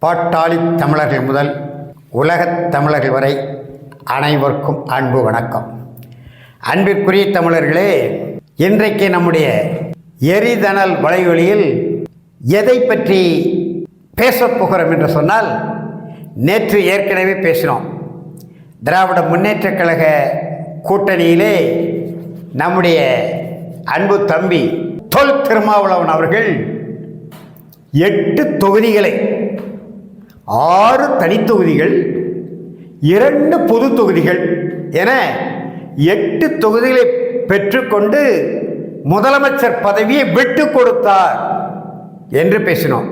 பாட்டாளி தமிழர்கள் முதல் உலகத் தமிழர்கள் வரை அனைவருக்கும் அன்பு வணக்கம். அன்பிற்குரிய தமிழர்களே, இன்றைக்கு நம்முடைய எரிதனல் வலைவொலியில் எதை பற்றி பேசப் போகிறோம் என்று சொன்னால், நேற்று ஏற்கனவே பேசினோம். திராவிட முன்னேற்றக் கழக கூட்டணியிலே நம்முடைய அன்பு தம்பி தொல் திருமாவளவன் அவர்கள் 8 தொகுதிகளை, 6 தனித்தொகுதிகள், 2 பொது தொகுதிகள் என 8 தொகுதிகளை பெற்றுக்கொண்டு முதலமைச்சர் பதவியை விட்டு கொடுத்தார் என்று பேசினோம்.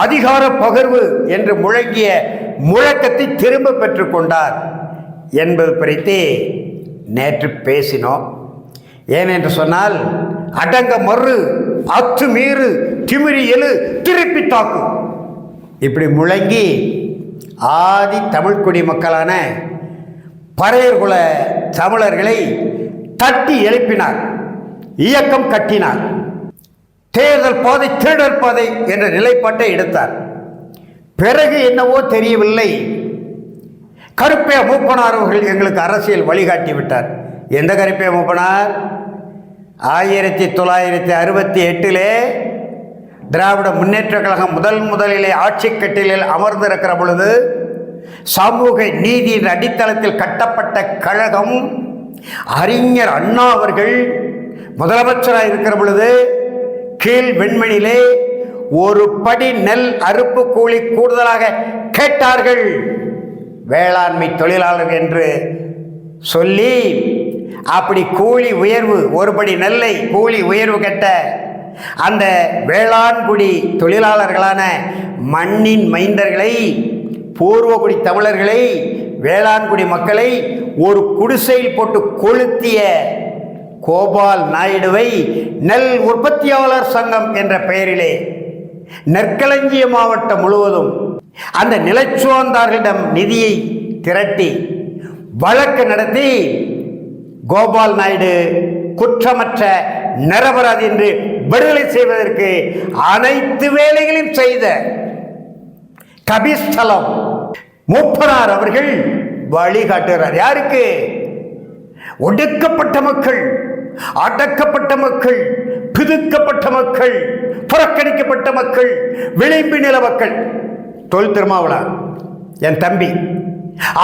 அதிகார பகிர்வு என்று முழங்கிய முழக்கத்தை திரும்ப பெற்றுக்கொண்டார் என்பது குறித்து நேற்று பேசினோம். ஏனென்று சொன்னால், அடங்க மறு, அத்துமீறு, திமிரி எழு, திருப்பி தாக்கு, இப்படி முழங்கி ஆதி தமிழ் குடிமக்களான பறையர்குல தமிழர்களை தட்டி எழுப்பினார், இயக்கம் கட்டினார், தேர்தல் பாதை தேர்தல் பாதை என்ற நிலைப்பாட்டை எடுத்தார். பிறகு என்னவோ தெரியவில்லை, கருப்பையா மூப்பனார் அவர்கள் எங்களுக்கு அரசியல் வழிகாட்டி விட்டார். எந்த கருப்பையா மூப்பனார்? 1968 திராவிட முன்னேற்ற கழகம் முதலிலே ஆட்சி கட்டிலில் அமர்ந்திருக்கிற பொழுது, சமூக நீதியின் அடித்தளத்தில் கட்டப்பட்ட கழகம், அறிஞர் அண்ணா அவர்கள் முதலமைச்சராக இருக்கிற பொழுது கீழ் வெண்மணிலே ஒரு படி நெல் அறுப்பு கூலி கூடுதலாக கேட்டார்கள். வேளாண்மை தொழிலாளர்கள் என்று சொல்லி அப்படி கூலி உயர்வு, ஒரு படி நெல்லை கூலி உயர்வு கேட்ட அந்த வேளாண்குடி தொழிலாளர்களான மண்ணின் மைந்தர்களை, பூர்வகுடி தமிழர்களை, வேளாண்குடி மக்களை ஒரு குடிசையில் போட்டு கொளுத்திய கோபால் நாயுடுவை நெல் உற்பத்தியாளர் சங்கம் என்ற பெயரிலே நெற்களஞ்சிய மாவட்டம் முழுவதும் அந்த நிலச்சுவந்தார்களிடம் நிதியை திரட்டி வழக்கு நடத்தி கோபால் நாயுடு குற்றமற்ற நிரபராதி என்று விடுதலை செய்வதற்கு அனைத்து வேலைகளையும் செய்த கபிஸ்தலம் மூப்பனார் அவர்கள் வழிகாட்டுகிறார். யாருக்கு? ஒடுக்கப்பட்ட மக்கள், அடக்கப்பட்ட மக்கள், பிதுக்கப்பட்ட மக்கள், புறக்கணிக்கப்பட்ட மக்கள், விளிம்பு நில மக்கள். தொல் திருமாவளவன் என் தம்பி,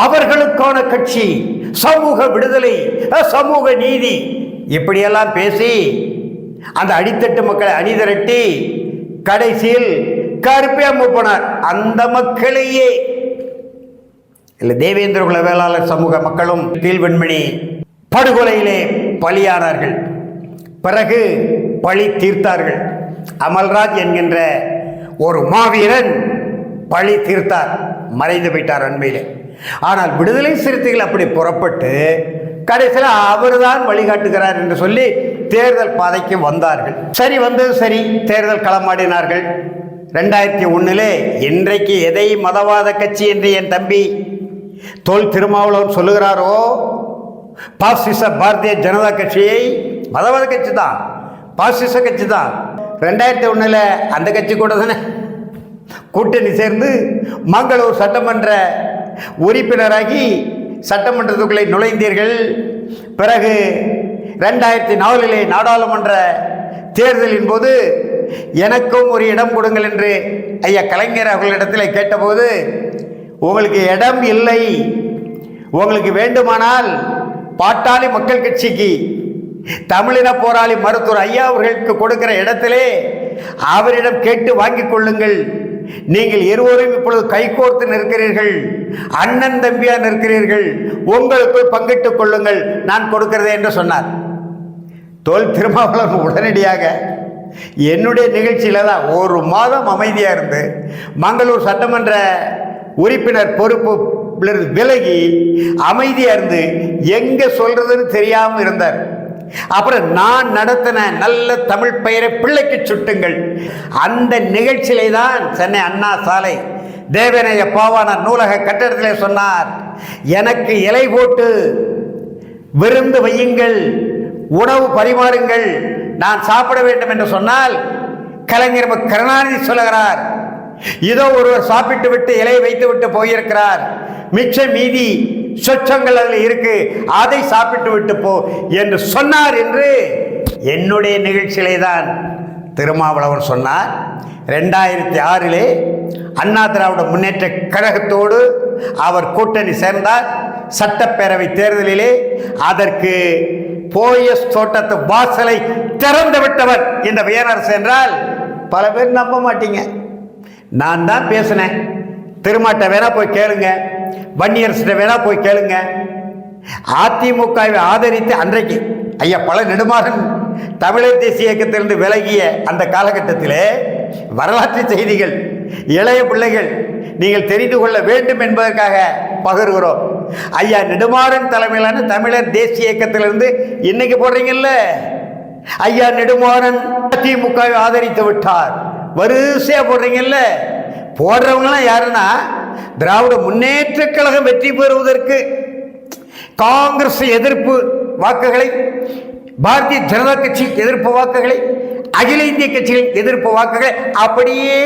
அவர்களுக்கான கட்சி, சமூக விடுதலை, சமூக நீதி, இப்படியெல்லாம் பேசி அந்த அடித்தட்டு மக்களை அணிதிரட்டி கடைசியில் கருப்பையா மூப்பனார் அந்த மக்களையே இல்லை, தேவேந்திர குல வேளாளர் சமூக மக்களும் கீழ்வெண்மணி படுகொலையிலே பலியானார்கள். பிறகு பழி தீர்த்தார்கள். அமல்ராஜ் என்கின்ற ஒரு மாவீரன் பழி தீர்த்தார், மறைந்து போயிட்டார் அண்மையிலே. ஆனால் விடுதலை சிறுத்தைகள் அப்படி புறப்பட்டு கடைசியில் அவர்தான் வழிகாட்டுகிறார் என்று சொல்லி தேர்தல் பாதைக்கு வந்தார்கள். சரி, வந்தது சரி, தேர்தல் களமாடினார்கள். 2001 இன்றைக்கு எதை மதவாத கட்சி என்று என் தம்பி தொல் திருமாவளவன் சொல்லுகிறாரோ, பாசிச பாரதிய ஜனதா கட்சியை மதவாத கட்சி தான், பாசிச கட்சி தான். 2001 அந்த கட்சி கூட தானே கூட்டணி சேர்ந்து மங்களூர் சட்டமன்ற உறுப்பினராகி சட்டமன்றத்துக்குள்ளே நுழைந்தீர்கள். பிறகு 2004 நாடாளுமன்ற தேர்தலின் போது எனக்கும் ஒரு இடம் கொடுங்கள் என்று ஐயா கலைஞர் அவர்களிடத்தில் கேட்டபோது, உங்களுக்கு இடம் இல்லை, உங்களுக்கு வேண்டுமானால் பாட்டாளி மக்கள் கட்சிக்கு தமிழின போராளி மருத்துவர் ஐயா அவர்களுக்கு கொடுக்கிற இடத்திலே அவரிடம் கேட்டு வாங்கிக் கொள்ளுங்கள், நீங்கள் இருவரும் இப்பொழுது கைகோர்த்து நிற்கிறீர்கள், அண்ணன் தம்பியா நிற்கிறீர்கள், உங்களுக்குள் பங்கிட்டுக் கொள்ளுங்கள், நான் கொடுக்கிறதே என்று சொன்னார். தொல் திருமாவளவன் உடனடியாக என்னுடைய நிகழ்ச்சியில் தான் 1 மாதம் அமைதியாக இருந்து மங்களூர் சட்டமன்ற உறுப்பினர் பொறுப்பு விலகி அமைதியாக இருந்து எங்கே சொல்றதுன்னு தெரியாமல் இருந்தார். அப்புறம் நான் நடத்தின நல்ல தமிழ் பெயரை பிள்ளைக்கு சுட்டுங்கள் அந்த நிகழ்ச்சியிலே தான் சென்னை அண்ணா சாலை தேவநேய பாவாணர் நூலக கட்டடத்திலே சொன்னார், எனக்கு இலை போட்டு விருந்து வையுங்கள், உணவு பரிமாறுங்கள், நான் சாப்பிட வேண்டும் என்று சொன்னால் கலைஞர் கருணாநிதி சொல்லுகிறார், இதோ ஒருவர் சாப்பிட்டு விட்டு இலையை வைத்து விட்டு போயிருக்கிறார், மிச்ச மீதி சொச்சங்கள் அதில் இருக்கு, அதை சாப்பிட்டு விட்டு போ என்று சொன்னார் என்று என்னுடைய நிகழ்ச்சியிலே தான் திருமாவளவன் சொன்னார். 2006 அண்ணா திராவிட முன்னேற்ற கழகத்தோடு அவர் கூட்டணி சேர்ந்தார். சட்டப்பேரவை தேர்தலிலே அதற்கு போயஸ் தோட்டத்து வாசலை திறந்து விட்டவர் இந்த வியனரசு என்றால் பல பேர் நம்ப மாட்டீங்க. நான் தான் பேசினேன். திருமாட்ட வேணா போய் கேளுங்க, வன்னியரசிட்ட வேணா போய் கேளுங்க. அதிமுகவை ஆதரித்து அன்றைக்கு ஐயா பல நெடுமாறன் தமிழர் தேசிய இயக்கத்திலிருந்து விலகிய அந்த காலகட்டத்திலே வரலாற்று செய்திகள் இளைய பிள்ளைகள் நீங்கள் தெரிந்து கொள்ள வேண்டும் என்பதற்காக பகிர்கிறோம். ஐயா நெடுமாறன் தலைமையிலான தமிழர் தேசிய இயக்கத்திலிருந்து இன்னைக்கு போடுறீங்கல்ல, ஐயா நெடுமாறன் அதிமுகவை ஆதரித்து விட்டார், வரிசையா போடுறீங்கல்ல. போடுறவங்களாம் யாருன்னா திராவிட முன்னேற்ற கழகம் வெற்றி பெறுவதற்கு காங்கிரஸ் எதிர்ப்பு வாக்குகளை, பாரதிய ஜனதா கட்சி எதிர்ப்பு வாக்குகளை, அகில இந்திய கட்சிகளின் எதிர்ப்பு வாக்குகளை அப்படியே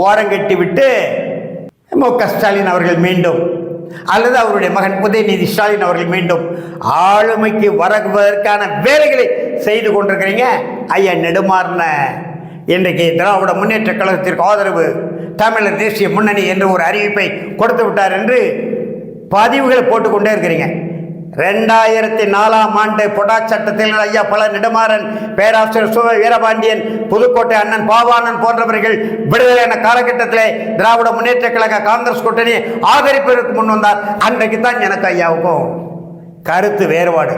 ஓரங்கட்டி விட்டு மு.க. ஸ்டாலின் அவர்கள் மீண்டும் அல்லது அவருடைய மகன் உதயநிதி ஸ்டாலின் அவர்கள் மீண்டும் ஆளுமைக்கு வருவதற்கான வேலைகளை செய்து கொண்டிருக்கிறீங்க. ஐயா நெடுமாறன இன்றைக்கு திராவிட முன்னேற்ற கழகத்திற்கு ஆதரவு தமிழர் தேசிய முன்னணி என்று ஒரு அறிவிப்பை கொடுத்து விட்டார் என்று பதிவுகளை போட்டுக்கொண்டே இருக்கிறீங்க. 2004 பொடா சட்டத்தில் ஐயா பல நெடுமாறன், பேராசிரியர் சு வீரபாண்டியன், புதுக்கோட்டை அண்ணன் பாவாணன் போன்றவர்கள் விடுதலையான காலகட்டத்திலே திராவிட முன்னேற்ற கழக காங்கிரஸ் கூட்டணி ஆதரிப்பதற்கு முன் வந்தார். அன்றைக்கு தான் எனக்கு ஐயாவுக்கும் கருத்து வேறுபாடு,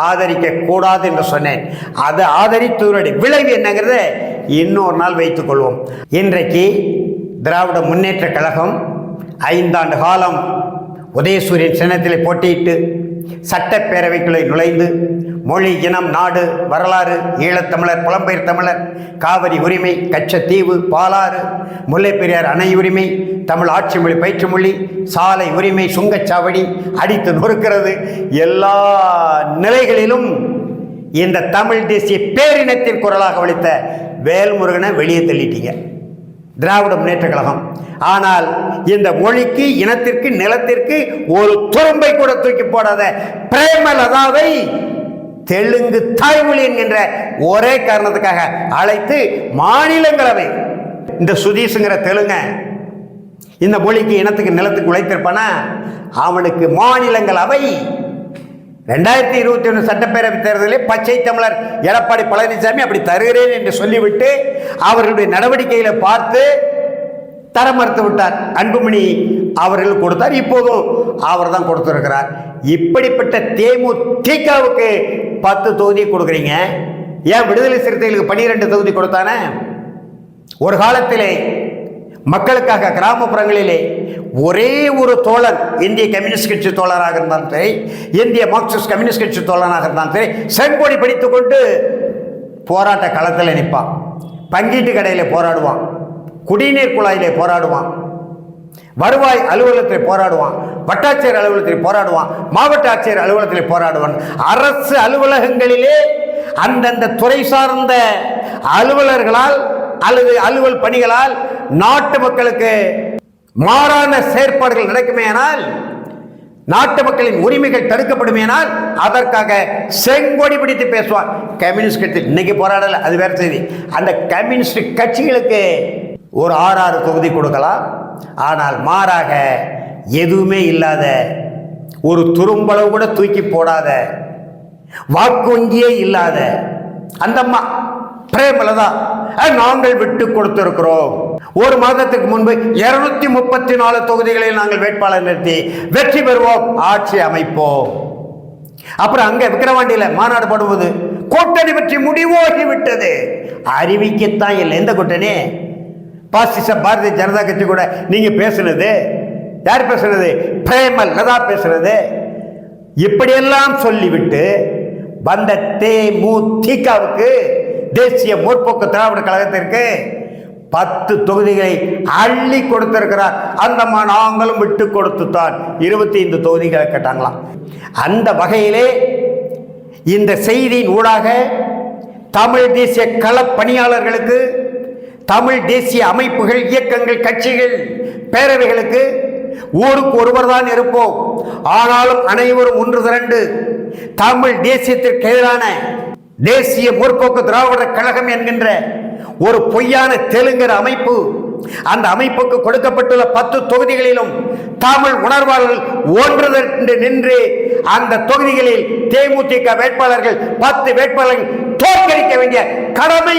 ஆதரிக்க கூடாது என்று சொன்னேன். அது ஆதரித்தவருடைய விளைவு என்னங்கிறத இன்னொரு நாள் வைத்துக் கொள்வோம். இன்றைக்கு திராவிட முன்னேற்ற கழகம் 5 ஆண்டு காலம் உதயசூரியன் சின்னத்திலே போட்டியிட்டு சட்டப்பேரவைக்குள்ளே நுழைந்து மொழி, இனம், நாடு, வரலாறு, ஈழத்தமிழர், புலம்பெயர் தமிழர், காவிரி உரிமை, கச்சத்தீவு, பாலாறு, முல்லைப்பெரியார் அணை உரிமை, தமிழ் ஆட்சி மொழி, பயிற்று மொழி, சாலை உரிமை, சுங்கச்சாவடி அடித்து நொறுக்கிறது. எல்லா நிலைகளிலும் இந்த தமிழ் தேசிய பேரினத்தின் குரலாக ஒலித்த வேல்முருகனை வெளியே தள்ளிட்டீங்க திராவிட முன்னேற்ற கழகம். ஆனால் இந்த மொழிக்கு, இனத்திற்கு, நிலத்திற்கு ஒரு துரும்பை கூட தூக்கி போடாத பிரேமலதாவை தெலுங்கு தாய்மொழி என்கின்ற ஒரே காரணத்துக்காக அழைத்து மாநிலங்களவை இந்த சுதீஷுங்கிற தெலுங்க இந்த மொழிக்கு, இனத்துக்கு, நிலத்துக்கு உழைத்திருப்பானா அவனுக்கு மாநிலங்களவை 2021 சட்டப்பேரவை தேர்தலில் பச்சை தமிழர் எடப்பாடி பழனிசாமி அப்படி தருகிறேன் என்று சொல்லிவிட்டு அவர்களுடைய நடவடிக்கைகளை பார்த்து தர மறுத்து விட்டார். அன்புமணி அவர்கள் கொடுத்தார், இப்போதும் அவர் தான் கொடுத்திருக்கிறார். இப்படிப்பட்ட தேமுதிகவுக்கு 10 தொகுதி கொடுக்குறீங்க. ஏன் விடுதலை சிறுத்தைகளுக்கு 12 தொகுதி கொடுத்தானே? ஒரு காலத்திலே மக்களுக்காக கிராமப்புறங்களிலே ஒரே ஒரு தோழன், இந்திய கம்யூனிஸ்ட் கட்சி தோழராக இருந்தாலும் சரி, இந்திய மார்க்சிஸ்ட் கம்யூனிஸ்ட் கட்சி தோழனாக இருந்தாலும் சரி, செங்கோடி படித்துக் கொண்டு போராட்ட களத்தில் நிற்பான், பங்கீட்டு கடையில் போராடுவான், குடிநீர் குழாயிலே போராடுவான், வருவாய் அலுவலகத்தில் போராடுவான், வட்டாட்சியர் அலுவலகத்தில் போராடுவான், மாவட்ட ஆட்சியர் அலுவலகத்தில் போராடுவான். அரசு அலுவலகங்களிலே அந்தந்த துறை சார்ந்த அலுவலர்களால் அல்லது அலுவல் பணிகளால் நாட்டு மக்களுக்கு மாறான செயற்பாடுகள் நடக்குமேயானால், நாட்டு மக்களின் உரிமைகள் தடுக்கப்படுமேனால் அதற்காக செங்கொடி பிடித்து பேசுவார். கம்யூனிஸ்ட் கட்சி இன்னைக்கு போராடல, அது வேற செய்தி. அந்த கம்யூனிஸ்ட் கட்சிகளுக்கு ஒரு 6 தொகுதி கொடுக்கலாம். ஆனால் மாறாக எதுவுமே இல்லாத, ஒரு துரும்பளவு கூட தூக்கி போடாத, வாக்கு வங்கியே இல்லாத அந்த அம்மா பிரேமலதா நாங்கள் விட்டு கொடுத்திருக்கிறோம். ஒரு மாதத்துக்கு முன்பு 234 தொகுதிகளில் நாங்கள் வேட்பாளர் நிறுத்தி வெற்றி பெறுவோம், ஆட்சி அமைப்போம். அப்புறம் அங்க விக்கிரவாண்டியில மாநாடு போடுவது கூட்டணி பற்றி முடிவாகி விட்டது. அறிவிக்கத்தான் இல்லை. எந்த கூட்டணி? பாசிச பாரதிய ஜனதா கட்சி கூட நீங்க பேசுனது யார் பேசுனது? பிரேமலதா பேசுனது. இப்படியெல்லாம் சொல்லிவிட்டு வந்த தேமுதிகவுக்கு, தேசிய முற்போக்கு திராவிட கழகத்திற்கு 10 தொகுதிகளை அள்ளி கொடுத்திருக்கிறார். அந்தம்மா நாங்களும் விட்டு கொடுத்துத்தான் 25 தொகுதிகளை கேட்டாங்களாம். அந்த வகையிலே இந்த செய்தியின் ஊடாக தமிழ் தேசிய கள பணியாளர்களுக்கு, தமிழ் தேசிய அமைப்புகள், இயக்கங்கள், கட்சிகள், பேரவைகளுக்கு ஊருக்கு ஒருவர் தான் இருப்போம். ஆனாலும் அனைவரும் ஒன்று திரண்டு தமிழ் தேசியத்திற்கு எதிரான தேசிய முற்போக்கு திராவிடர் கழகம் என்கின்ற ஒரு பொய்யான தெலுங்கர் அமைப்பு, அந்த அமைப்புக்கு கொடுக்கப்பட்டுள்ள 10 தொகுதிகளிலும் தமிழ் உணர்வாளர்கள் ஒன்று நின்று அந்த தொகுதிகளில் தேமுதிக வேட்பாளர்கள் 10 வேட்பாளர்கள் தோற்கடிக்க வேண்டிய கடமை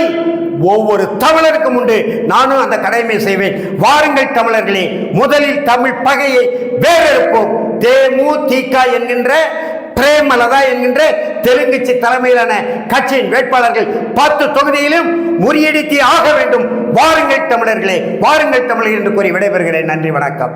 ஒவ்வொரு தமிழருக்கும் உண்டு. நானும் அந்த கடமை செய்வேன். வாருங்கள் தமிழர்களே, முதலில் தமிழ் பகையை வேறெடுப்போம். தேமுதிக என்கின்ற பிரேமலதா என்கின்ற தெலுங்குச்சி தலைமையிலான கட்சியின் வேட்பாளர்கள் 10 தொகுதியிலும் முறியடித்தே ஆக வேண்டும். வாருங்கள் தமிழர்களே, வாருங்கள் தமிழர்கள் என்று கூறி விடைபெறுகிறேன். நன்றி, வணக்கம்.